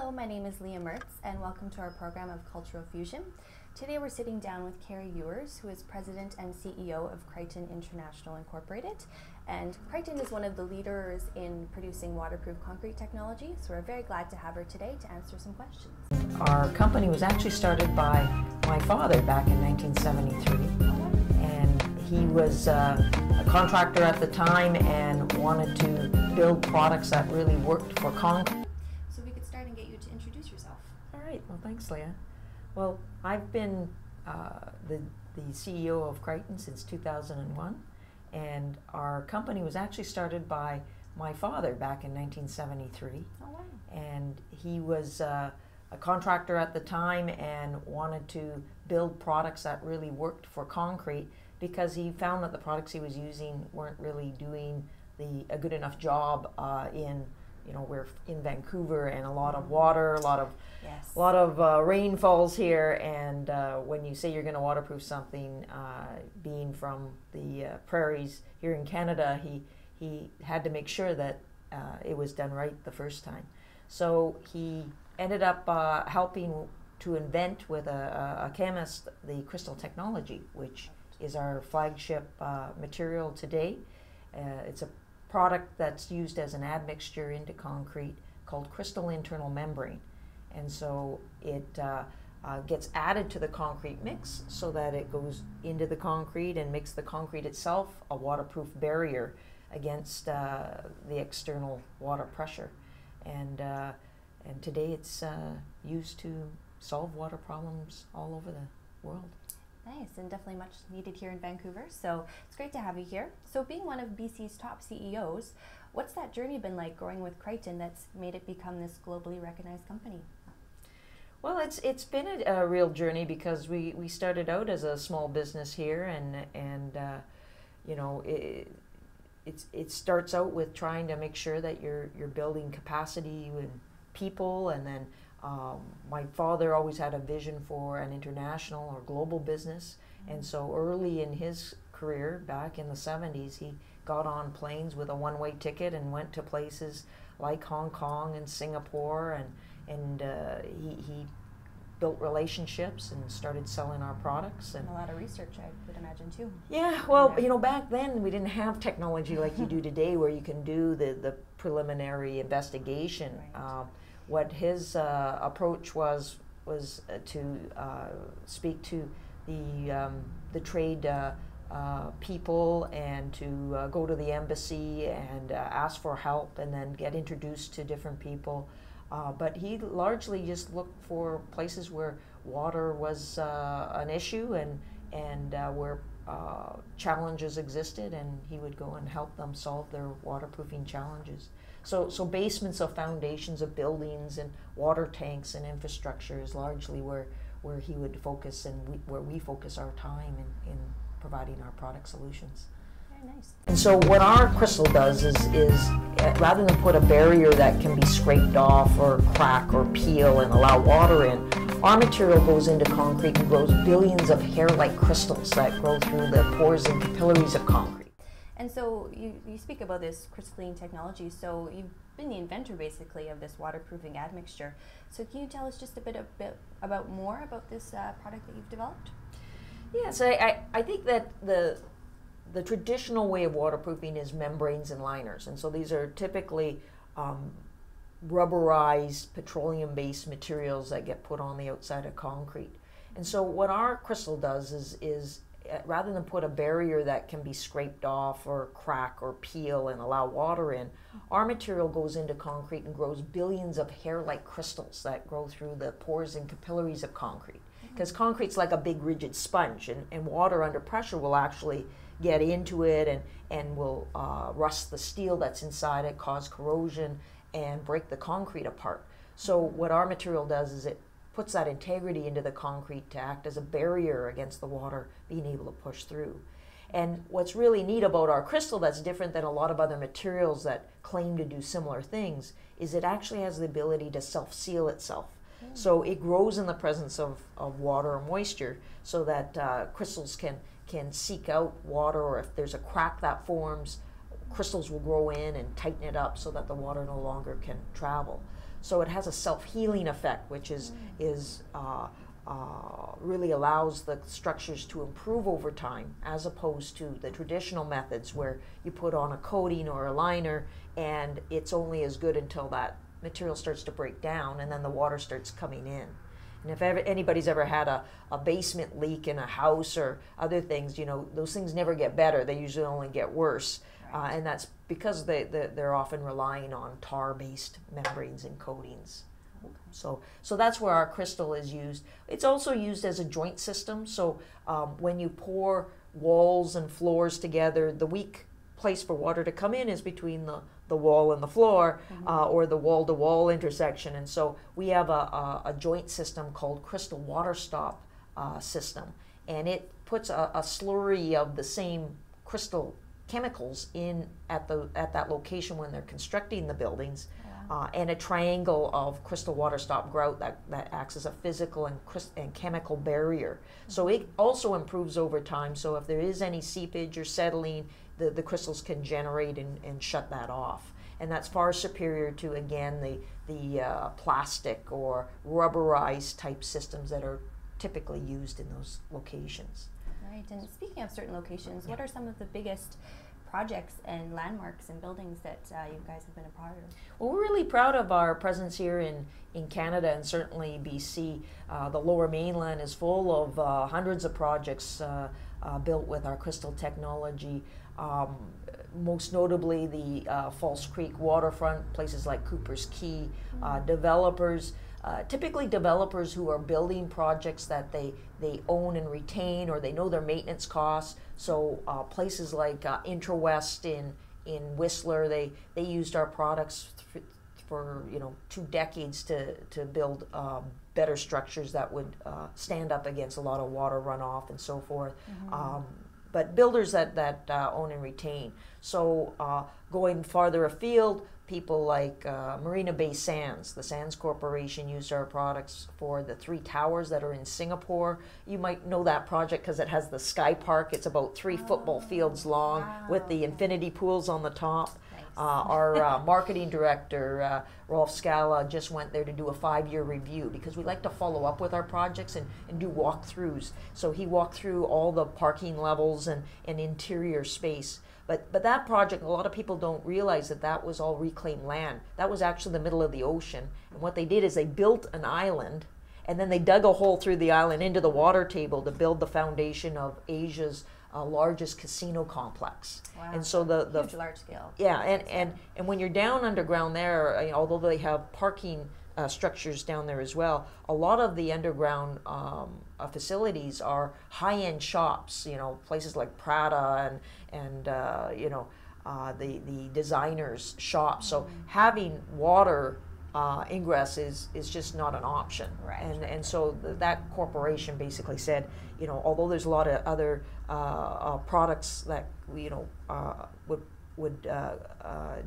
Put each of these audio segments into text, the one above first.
Hello, my name is Leah Mertz, and welcome to our program of Cultural Fusion. Today we're sitting down with Kari Yuers, who is President and CEO of Kryton International Incorporated. And Kryton is one of the leaders in producing waterproof concrete technology, so we're very glad to have her today to answer some questions. Our company was actually started by my father back in 1973. And he was a contractor at the time and wanted to build products that really worked for concrete. So we could start and get you to introduce yourself. All right, well, thanks, Leah. Well, I've been the CEO of Kryton since 2001, and our company was actually started by my father back in 1973. Oh, wow. And he was a contractor at the time and wanted to build products that really worked for concrete because he found that the products he was using weren't really doing a good enough job we're in Vancouver and a lot of water, a lot of rain falls here, and when you say you're going to waterproof something, being from the prairies here in Canada, he had to make sure that it was done right the first time. So he ended up helping to invent with a chemist the crystal technology, which is our flagship material today. It's a product that's used as an admixture into concrete called crystalline internal membrane, and so it gets added to the concrete mix so that it goes into the concrete and makes the concrete itself a waterproof barrier against the external water pressure, and today it's used to solve water problems all over the world. Nice, and definitely much needed here in Vancouver, so it's great to have you here. So being one of BC's top CEOs, what's that journey been like growing with Kryton that's made it become this globally recognized company? Well, it's been a real journey because we started out as a small business here, and it starts out with trying to make sure that you're building capacity and people, and then my father always had a vision for an international or global business, and so early in his career, back in the 70s, he got on planes with a one-way ticket and went to places like Hong Kong and Singapore, and he built relationships and started selling our products. And a lot of research, I would imagine, too. Yeah, well, back then we didn't have technology like you do today where you can do the preliminary investigation. Right. What his approach was to speak to the trade people and to go to the embassy and ask for help and then get introduced to different people. But he largely just looked for places where water was an issue and where challenges existed, and he would go and help them solve their waterproofing challenges. So basements of foundations of buildings and water tanks and infrastructure is largely where he would focus, and where we focus our time in providing our product solutions. Very nice. And so what our crystal does is rather than put a barrier that can be scraped off or crack or peel and allow water in, our material goes into concrete and grows billions of hair-like crystals that grow through the pores and capillaries of concrete. And so you speak about this crystalline technology, so you've been the inventor basically of this waterproofing admixture. So can you tell us just a bit more about this product that you've developed? Yes, I think that the traditional way of waterproofing is membranes and liners, and so these are typically rubberized petroleum-based materials that get put on the outside of concrete. And so what our crystal does is rather than put a barrier that can be scraped off or crack or peel and allow water in, our material goes into concrete and grows billions of hair-like crystals that grow through the pores and capillaries of concrete. Because concrete's like a big rigid sponge, and water under pressure will actually get into it and will rust the steel that's inside it, cause corrosion, and break the concrete apart. So what our material does is it puts that integrity into the concrete to act as a barrier against the water being able to push through. And what's really neat about our crystal that's different than a lot of other materials that claim to do similar things is it actually has the ability to self-seal itself. So it grows in the presence of water or moisture, so that crystals can seek out water, or if there's a crack that forms, crystals will grow in and tighten it up so that the water no longer can travel. So it has a self-healing effect, which is really allows the structures to improve over time, as opposed to the traditional methods where you put on a coating or a liner and it's only as good until that material starts to break down and then the water starts coming in. And if anybody's ever had a basement leak in a house or other things, you know, those things never get better. They usually only get worse. Right. And that's because they're often relying on tar-based membranes and coatings. So that's where our crystal is used. It's also used as a joint system. So when you pour walls and floors together, the weak place for water to come in is between the wall and the floor, or the wall-to-wall intersection. And so we have a joint system called crystal water stop system. And it puts a slurry of the same crystal chemicals in at that location when they're constructing the buildings. And a triangle of crystal water stop grout that acts as a physical and chemical barrier. So it also improves over time. So if there is any seepage or settling, the crystals can generate and shut that off. And that's far superior to, again, the plastic or rubberized type systems that are typically used in those locations. Right. And speaking of certain locations, what are some of the biggest projects and landmarks and buildings that you guys have been a part of? Well, we're really proud of our presence here in Canada and certainly BC. The Lower Mainland is full of hundreds of projects built with our crystal technology. Most notably the False Creek waterfront, places like Cooper's Key, developers, typically developers who are building projects that they own and retain, or they know their maintenance costs. So places like Intrawest in Whistler, they used our products for 2 decades to build better structures that would stand up against a lot of water runoff and so forth. But builders that own and retain. So going farther afield, people like Marina Bay Sands. The Sands Corporation used our products for the 3 towers that are in Singapore. You might know that project because it has the Sky Park. It's about 3 football fields long with the infinity pools on the top. Our marketing director, Rolf Scala, just went there to do a 5-year review because we like to follow up with our projects and do walkthroughs. So he walked through all the parking levels and interior space. But that project, a lot of people don't realize that was all reclaimed land. That was actually the middle of the ocean. And what they did is they built an island, and then they dug a hole through the island into the water table to build the foundation of Asia's largest casino complex. Wow. And so the huge, large scale. Yeah, and when you're down underground there, although they have parking structures down there as well, a lot of the underground facilities are high-end shops. Places like Prada and the designers' shops. So having water ingress is just not an option. Right. And so that corporation basically said, although there's a lot of other products that would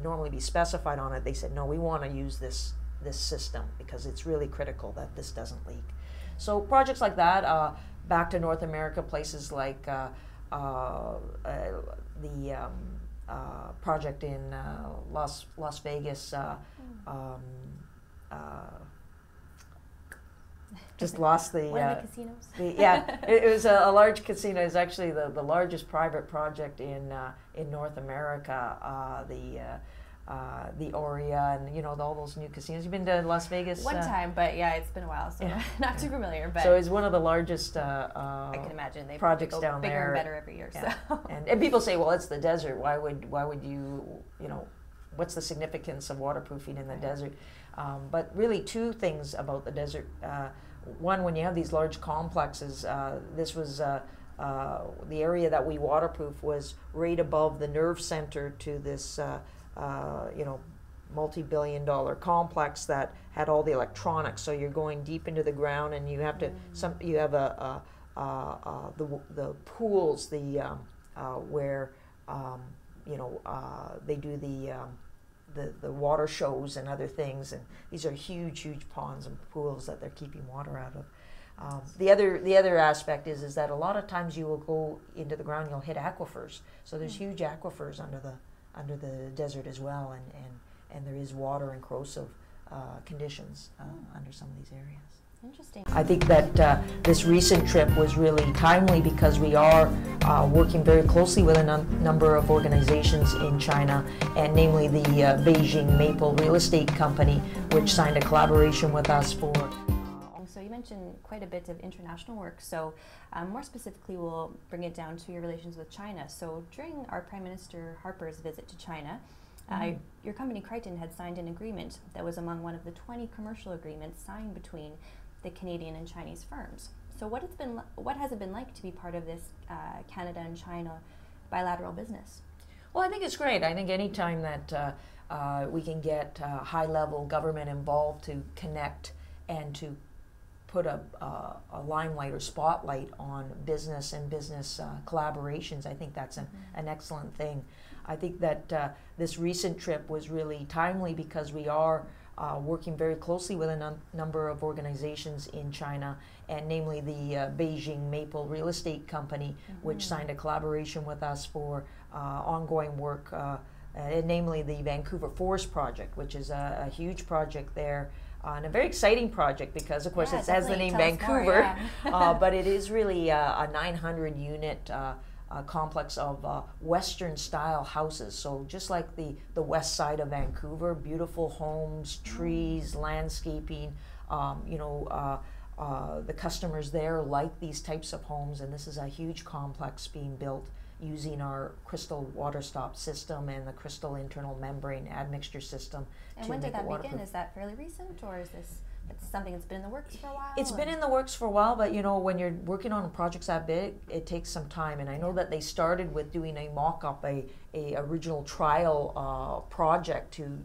normally be specified on it, they said, no, we want to use this system because it's really critical that this doesn't leak. So projects like that, back to North America, places like the project in Las Vegas. Just lost the... One of the casinos? It was a large casino. It's actually the largest private project in North America. The Oria and all those new casinos. You've been to Las Vegas? One time, but yeah, it's been a while, so not too familiar. But so it's one of the largest I can imagine they projects go down bigger there. And better every year. Yeah. So And people say, well, it's the desert. Why would you what's the significance of waterproofing in the desert? But really, 2 things about the desert. One, when you have these large complexes, this was the area that we waterproof was right above the nerve center to this multi-billion-dollar complex that had all the electronics. So you're going deep into the ground, and you have to the pools, where they do the water shows and other things, and these are huge ponds and pools that they're keeping water out of. The other aspect is that a lot of times you will go into the ground, you'll hit aquifers. So there's huge aquifers under the desert as well, and there is water and corrosive conditions under some of these areas. Interesting. I think that this recent trip was really timely because we are working very closely with a number of organizations in China, and namely the Beijing Maple Real Estate Company, which signed a collaboration with us for. So you mentioned quite a bit of international work, so more specifically we'll bring it down to your relations with China. So during our Prime Minister Harper's visit to China, your company Kryton had signed an agreement that was among one of the 20 commercial agreements signed between the Canadian and Chinese firms. So what has it been like to be part of this Canada and China bilateral business? Well, I think it's great. I think anytime that we can get high-level government involved to connect and to put a limelight or spotlight on business and business collaborations, I think that's an excellent thing. I think that this recent trip was really timely because we are working very closely with a number of organizations in China, and namely the Beijing Maple Real Estate Company, which signed a collaboration with us for ongoing work, and namely the Vancouver Forest Project, which is a huge project there. And a very exciting project because, of course, it has the name Vancouver, but it is really a 900-unit complex of Western-style houses. So just like the west side of Vancouver, beautiful homes, trees, landscaping. The customers there like these types of homes, and this is a huge complex being built using our crystal water stop system and the crystal internal membrane admixture system. And when did that begin? Is that fairly recent, or is this something that's been in the works for a while? It's been in the works for a while, but when you're working on projects that big, it takes some time. And I know that they started with doing a mock-up, a original trial project to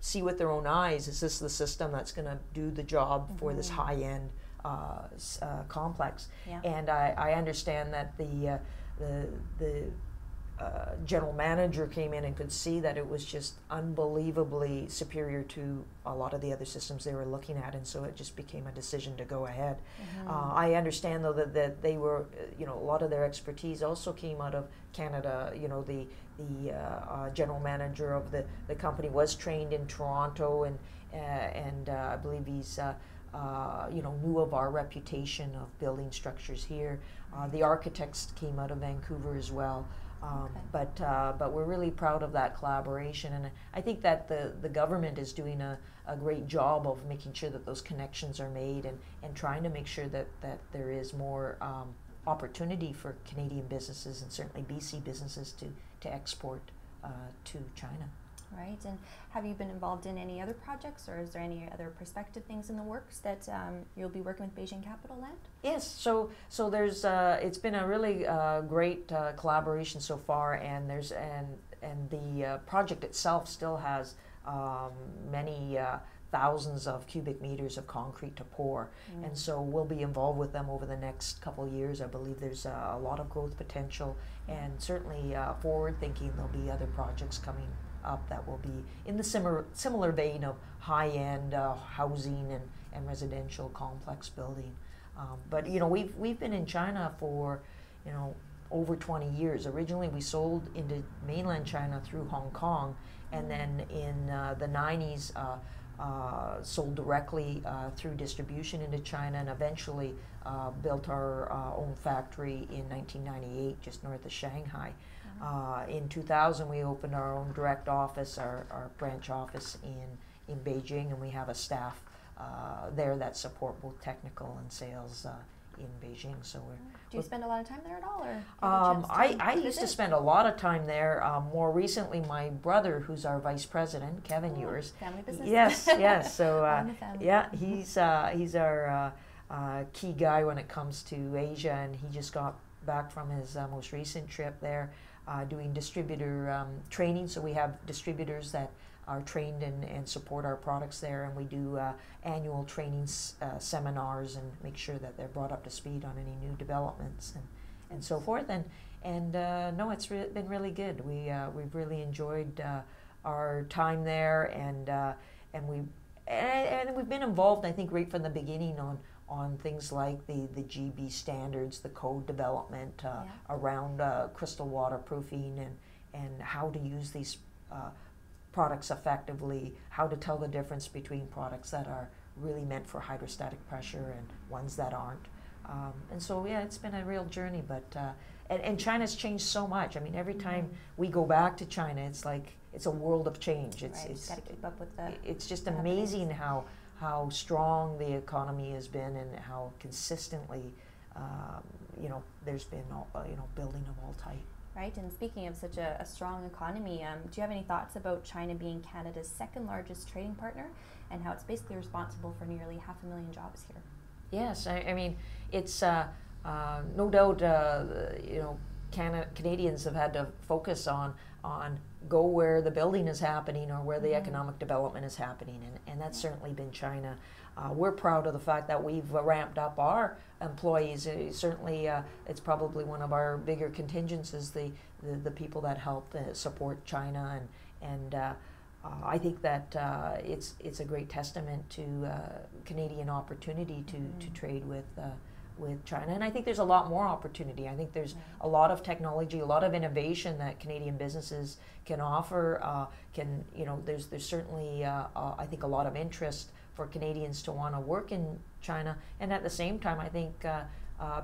see with their own eyes, is this the system that's going to do the job for this high-end complex? Yeah. And I understand that the general manager came in and could see that it was just unbelievably superior to a lot of the other systems they were looking at, and so it just became a decision to go ahead. I understand though that they were, a lot of their expertise also came out of Canada. The general manager of the company was trained in Toronto, and I believe he's knew of our reputation of building structures here. The architects came out of Vancouver as well. But we're really proud of that collaboration, and I think that the government is doing a great job of making sure that those connections are made, and trying to make sure that there is more opportunity for Canadian businesses and certainly BC businesses to export to China. Right, and have you been involved in any other projects, or is there any other prospective things in the works that you'll be working with Beijing Capital Land? Yes, so there's it's been a really great collaboration so far, and the project itself still has many thousands of cubic meters of concrete to pour, and so we'll be involved with them over the next couple of years. I believe there's a lot of growth potential, and certainly forward thinking there'll be other projects coming up that will be in the similar vein of high-end housing and residential complex building. But we've been in China for over 20 years. Originally we sold into mainland China through Hong Kong, and then in the 90s sold directly through distribution into China, and eventually built our own factory in 1998 just north of Shanghai. In 2000, we opened our own direct office, our branch office in Beijing, and we have a staff there that support both technical and sales in Beijing. So do you spend a lot of time there at all, or I used to spend a lot of time there. More recently, my brother, who's our vice president, Kari Yuers. Family business. Yes. So he's our key guy when it comes to Asia, and he just got back from his most recent trip there. Doing distributor training, so we have distributors that are trained and support our products there, and we do annual training seminars and make sure that they're brought up to speed on any new developments and so forth. And no, it's been really good. We've really enjoyed our time there, and we've been involved, I think, right from the beginning on things like the GB standards, the code development around crystal waterproofing, and how to use these products effectively, how to tell the difference between products that are really meant for hydrostatic pressure and ones that aren't. And so, yeah, it's been a real journey, but and China's changed so much. I mean, every time we go back to China, it's like it's a world of change. It's got to keep up with the. It's just amazing how strong the economy has been and how consistently, there's been building of all type. Right, and speaking of such a strong economy, do you have any thoughts about China being Canada's second largest trading partner and how it's basically responsible for nearly 500,000 jobs here? Yes, I mean, it's no doubt, Canadians have had to focus on go where the building is happening or where the economic development is happening, and that's certainly been China. We're proud of the fact that we've ramped up our employees. Certainly, it's probably one of our bigger contingents is the people that help support China, and I think that it's a great testament to Canadian opportunity to trade with China, and I think there's a lot more opportunity. I think there's a lot of technology, a lot of innovation that Canadian businesses can offer. There's certainly I think a lot of interest for Canadians to want to work in China, and at the same time, I think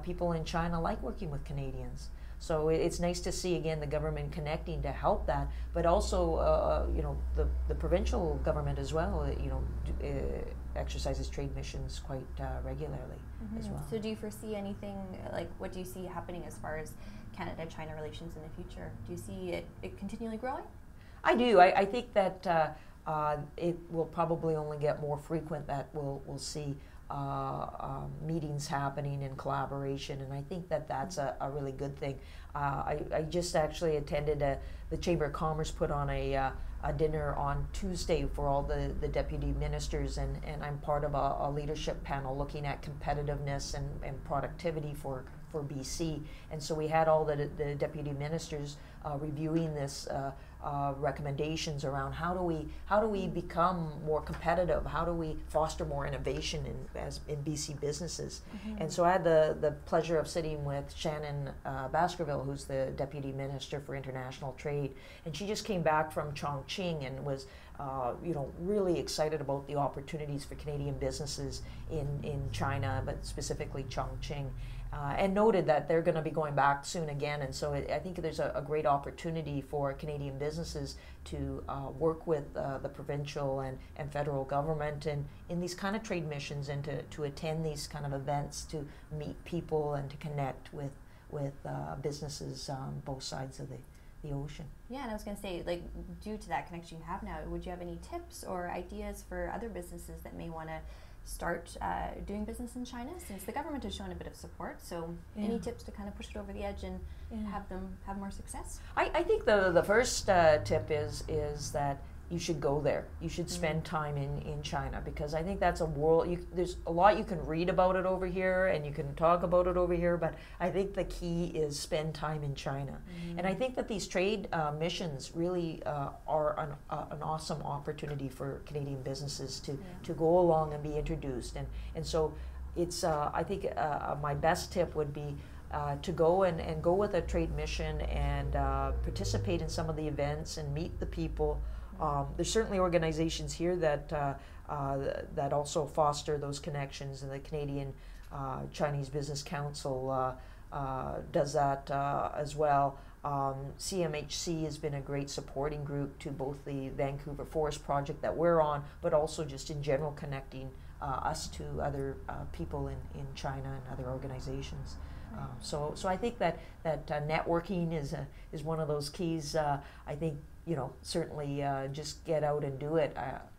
people in China like working with Canadians. So it's nice to see again the government connecting to help that, but also the provincial government as well. Exercises trade missions quite regularly as well. So do you foresee anything, like what do you see happening as far as Canada-China relations in the future? Do you see it continually growing? I do. I think that it will probably only get more frequent, that we'll see meetings happening in collaboration, and I think that that's a really good thing. I just actually attended the Chamber of Commerce put on a dinner on Tuesday for all the deputy ministers, and I'm part of a leadership panel looking at competitiveness and productivity for BC, and so we had all the deputy ministers reviewing this recommendations around how do we become more competitive, how do we foster more innovation in BC businesses. And so I had the pleasure of sitting with Shannon Baskerville, who's the Deputy Minister for International Trade, and she just came back from Chongqing and was really excited about the opportunities for Canadian businesses in China, but specifically Chongqing. And noted that they're going to be going back soon again, and so I think there's a great opportunity for Canadian businesses to work with the provincial and federal government and in these kind of trade missions, and to attend these kind of events, to meet people and to connect with businesses on both sides of the ocean. Yeah, and I was going to say, like, due to that connection you have now, would you have any tips or ideas for other businesses that may want to start doing business in China, since the government has shown a bit of support? So any tips to kind of push it over the edge and have them have more success? I think the first tip is that you should go there. You should spend time in China, because I think that's a world, there's a lot you can read about it over here and you can talk about it over here, but I think the key is spend time in China. And I think that these trade missions really are an awesome opportunity for Canadian businesses to go along and be introduced. And so it's, I think my best tip would be to go and go with a trade mission and participate in some of the events and meet the people. There's certainly organizations here that also foster those connections, and the Canadian Chinese Business Council does that as well. CMHC has been a great supporting group to both the Vancouver Forest project that we're on, but also just in general connecting us to other people in China and other organizations. So I think that networking is one of those keys. I think, certainly just get out and do it.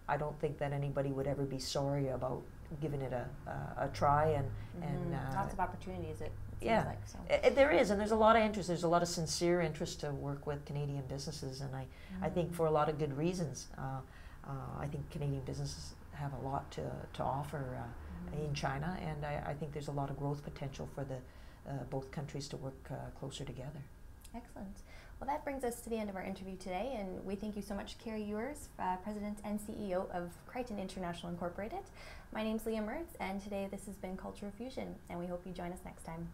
I don't think that anybody would ever be sorry about giving it a try. And lots of opportunities, it seems like. So. There is, and there's a lot of interest. There's a lot of sincere interest to work with Canadian businesses, and I think for a lot of good reasons. I think Canadian businesses have a lot to offer in China, and I think there's a lot of growth potential for both countries to work closer together. Excellent. Well, that brings us to the end of our interview today, and we thank you so much, Kari Yuers, President and CEO of Kryton International Incorporated. My name's Leah Mertz, and today this has been Cultural Fusion, and we hope you join us next time.